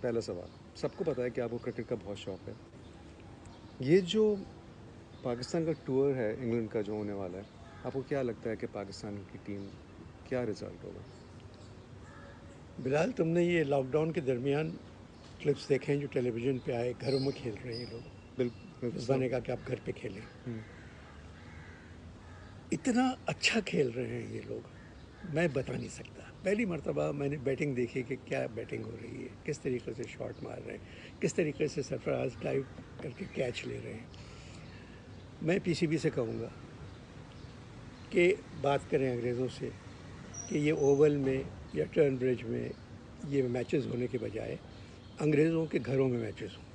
پہلا سوال، سب کو پتا ہے کہ آپ کو کرکٹ کا بہت شوق ہے. یہ جو پاکستان کا ٹور ہے انگلینڈ کا جو ہونے والا ہے، آپ کو کیا لگتا ہے کہ پاکستان کی ٹیم کیا رزلٹ ہوگا؟ بلال، تم نے یہ لاک ڈاؤن کے درمیان کلپس دیکھے ہیں جو ٹیلی ویژن پہ آئے؟ گھروں میں کھیل رہے ہیں یہ لوگ. مصباح نے کہا کہ آپ گھر پہ کھیلیں. اتنا اچھا کھیل رہے ہیں یہ لوگ، میں بتا نہیں سکتا. پہلی مرتبہ میں نے بیٹنگ دیکھی کہ کیا بیٹنگ ہو رہی ہے، کس طریقے سے شاٹ مار رہے ہیں، کس طریقے سے سرفراز ڈائیو کر کے کیچ لے رہے ہیں. میں پی سی بی سے کہوں گا کہ بات کریں انگریزوں سے کہ یہ اوول میں یا ٹرن برج میں یہ میچز ہونے کے بجائے انگریزوں کے گھروں میں میچز ہوں.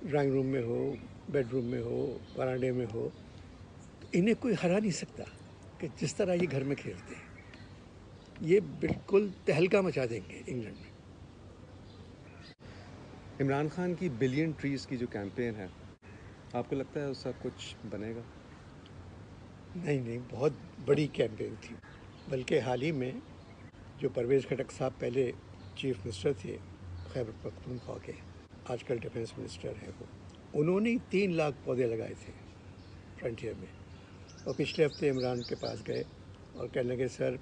ڈرائنگ روم میں ہو، بیڈ روم میں ہو، برانڈے میں ہو. انہیں کوئی ہرا نہیں سکتا کہ جس طرح یہ گھر میں کھیلتے ہیں. یہ بالکل تہلکہ مچا دیں گے انگلینڈ میں. عمران خان کی بلین ٹریز کی جو کیمپین ہے، آپ کو لگتا ہے اس کا کچھ بنے گا؟ نہیں، بہت بڑی کیمپین تھی. بلکہ حال ہی میں جو پرویز خٹک صاحب پہلے چیف منسٹر تھے خیبر پختونخوا کے، آج کل ڈیفنس منسٹر ہیں وہ، انہوں نے 3 لاکھ پودے لگائے تھے فرنٹیئر میں. اور پچھلے ہفتے عمران کے پاس گئے اور کہنے لگے سر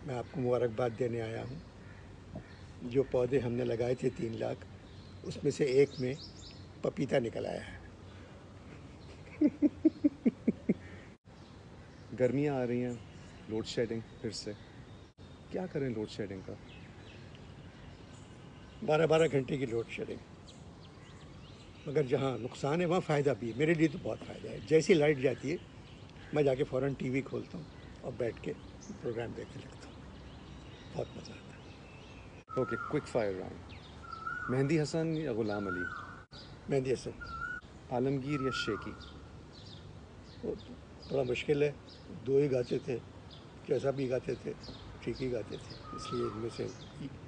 میں آپ کو مبارکباد دینے آیا ہوں. جو پودے ہم نے لگائے تھے 3 لاکھ، اس میں سے ایک میں پپیتا نکل آیا ہے. گرمیاں آ رہی ہیں، لوڈ شیڈنگ پھر سے، کیا کریں لوڈ شیڈنگ کا؟ 12 گھنٹے کی لوڈ شیڈنگ. مگر جہاں نقصان ہے وہاں فائدہ بھی ہے. میرے لیے تو بہت فائدہ ہے. جیسی لائٹ جاتی ہے میں جا کے فوراً ٹی وی کھولتا ہوں اور بیٹھ کے پروگرام دیکھنے لگتا ہوں. بہت مزہ آتا ہے. Okay, quick fire round. Mehdi Hassan یا غلام علی؟ مہندی حسن. عالمگیر یا شیکی؟ وہ تھوڑا مشکل ہے، 2 ہی گاتے تھے، جیسا بھی گاتے تھے ٹھیک ہی گاتے تھے، اس لیے ان میں سے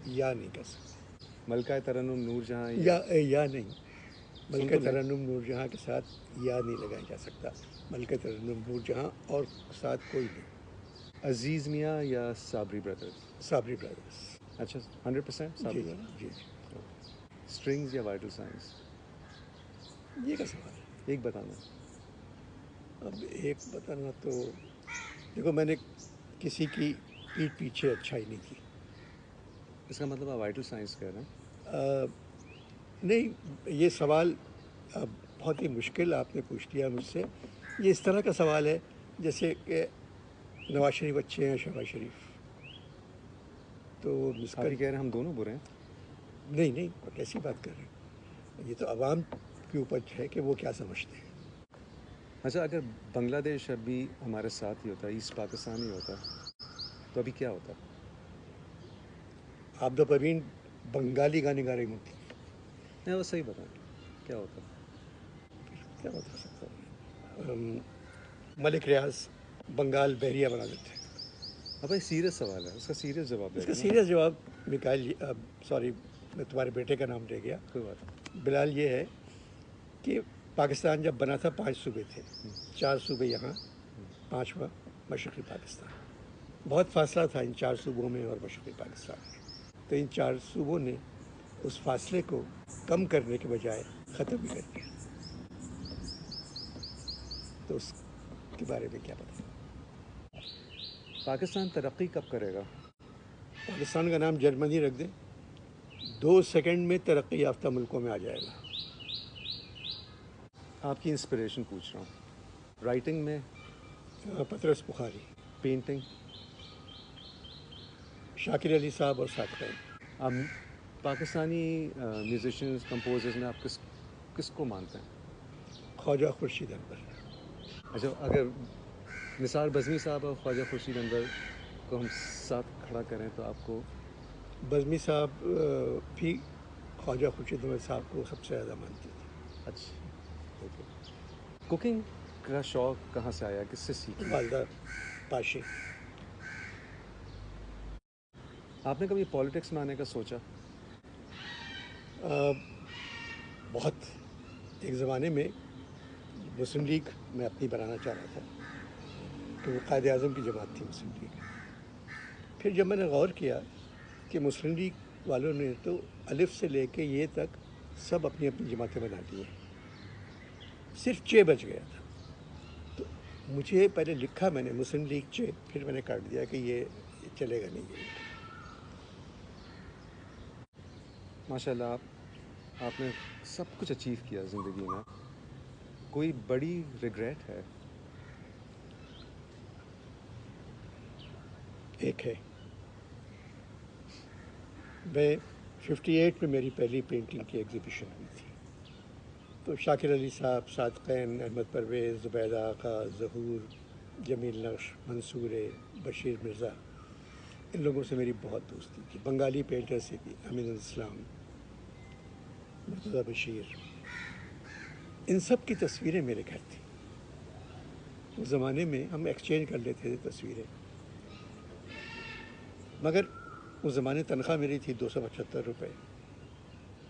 یا نہیں کر سکتے. ملکہ ترنم نور جہاں یا نہیں، تو ملکہ لیں. ترنم نور جہاں کے ساتھ یا نہیں لگایا جا سکتا. ملکہ ترنم نور جہاں اور ساتھ کوئی نہیں. عزیز میاں یا صابری بردرز؟ صابری برادرز. اچھا، 100% صابری جی بردرز. جی. اسٹرنگز یا وائٹل سائنس؟ یہ کا سوال ہے. ایک بتانا. اب ایک بتانا تو دیکھو، میں نے کسی کی پیٹھ پیچھے اچھائی نہیں کی. اس کا مطلب آپ وائٹل سائنس کہہ رہے ہیں؟ نہیں، یہ سوال بہت ہی مشکل آپ نے پوچھ لیا مجھ سے. یہ اس طرح کا سوال ہے جیسے کہ نواز شریف اچھے ہیں، شہباز شریف. تو آپ ہی کہہ رہے ہیں ہم دونوں برے ہیں؟ نہیں، کیسی بات کر رہے ہیں؟ یہ تو عوام کے اوپر ہے کہ وہ کیا سمجھتے ہیں. اچھا، اگر بنگلہ دیش ابھی ہمارے ساتھ ہی ہوتا، ایسٹ پاکستان ہی ہوتا، تو ابھی کیا ہوتا؟ عابدہ پروین بنگالی گانے گا رہی ہوتی. نہیں، وہ صحیح بتائیں، کیا ہوتا؟ کیا بتا سکتا ہوں. ملک ریاض بنگال بحریہ بنا دیتے. اب بھائی سیریس سوال ہے، اس کا سیریس جواب دے اس کا دیں نا. سیریس جواب میکائل جی، سوری میں تمہارے بیٹے کا نام لے گیا. کوئی بات نہیں. بلال، یہ ہے کہ پاکستان جب بنا تھا 5 صوبے تھے. 4 صوبے یہاں، 5واں مشرقی پاکستان. بہت فاصلہ تھا ان 4 صوبوں میں اور مشرقی پاکستان میں. تو ان 4 صوبوں نے اس فاصلے کو کم کرنے کے بجائے ختم ہی کر دیا. تو اس کے بارے میں کیا بتاؤں؟ پاکستان ترقی کب کرے گا؟ پاکستان کا نام جرمنی رکھ دیں، 2 سیکنڈ میں ترقی یافتہ ملکوں میں آ جائے گا. آپ کی انسپریشن پوچھ رہا ہوں. رائٹنگ میں؟ پطرس بخاری. پینٹنگ؟ شاکر علی صاحب اور ساتھ. آپ پاکستانی میوزیشینز کمپوزرز میں آپ کس کو مانتے ہیں؟ خواجہ خورشید انور. اچھا، اگر نثار بزمی صاحب اور خواجہ خورشید انور کو ہم ساتھ کھڑا کریں تو آپ کو؟ بزمی صاحب بھی خواجہ خورشید انور صاحب کو سب سے زیادہ مانتے تھے. اچھا، اوکے. کوکنگ کا شوق کہاں سے آیا، کس سے سیکھی؟ والدہ پاشے. آپ نے کبھی پالیٹکس میں آنے کا سوچا؟ بہت. ایک زمانے میں مسلم لیگ میں اپنی بنانا چاہ رہا تھا کہ وہ قائد اعظم کی جماعت تھی مسلم لیگ. پھر جب میں نے غور کیا کہ مسلم لیگ والوں نے تو الف سے لے کے یہ تک سب اپنی اپنی جماعتیں بنا لی ہیں، صرف چے بچ گیا تھا. تو مجھے پہلے لکھا میں نے مسلم لیگ چے، پھر میں نے کاٹ دیا کہ یہ چلے گا نہیں یہ. ماشاء اللہ آپ نے سب کچھ اچیو کیا زندگی میں، کوئی بڑی ریگریٹ ہے؟ ایک ہے، میں 58 میں میری پہلی پینٹنگ کی ایگزیبیشن ہوئی تھی، تو شاکر علی صاحب، صادقین، احمد پرویز، زبیدہ آقا، ظہور، جمیل نقش، منصور، بشیر مرزا، ان لوگوں سے میری بہت دوستی تھی. بنگالی پینٹر سے بھی، امین الاسلام، مرتضیٰ بشیر، ان سب کی تصویریں میرے گھر تھیں. اس زمانے میں ہم ایکسچینج کر لیتے تھے تصویریں، مگر اس زمانے تنخواہ میری تھی 275 روپے،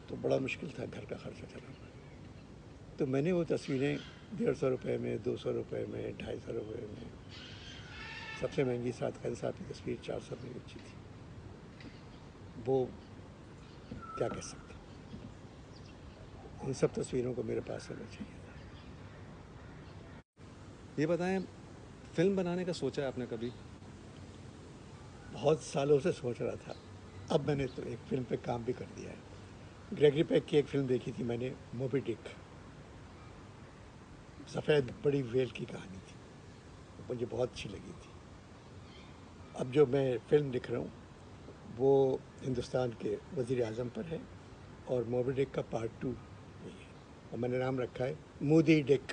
تو بڑا مشکل تھا گھر کا خرچہ چلانا. تو میں نے وہ تصویریں 150 روپے میں، 200 روپے میں، 250 روپے میں، سب سے مہنگی صادقین صاحب کی تصویر 400 میں بیچی تھی. وہ کیا کہہ سکتے، ان سب تصویروں کو میرے پاس ہونا چاہیے تھا. یہ بتائیں، فلم بنانے کا سوچا ہے آپ نے کبھی؟ بہت سالوں سے سوچ رہا تھا. اب میں نے تو ایک فلم پہ کام بھی کر دیا ہے. گریگری پیک کی ایک فلم دیکھی تھی میں نے، موبی ڈک، سفید بڑی ویل کی کہانی تھی، مجھے بہت اچھی لگی تھی. اب جو میں فلم لکھ رہا ہوں وہ ہندوستان کے وزیر اعظم پر ہے، اور موبی ڈک کا پارٹ 2 یہ ہے، اور میں نے نام رکھا ہے مودی ڈک.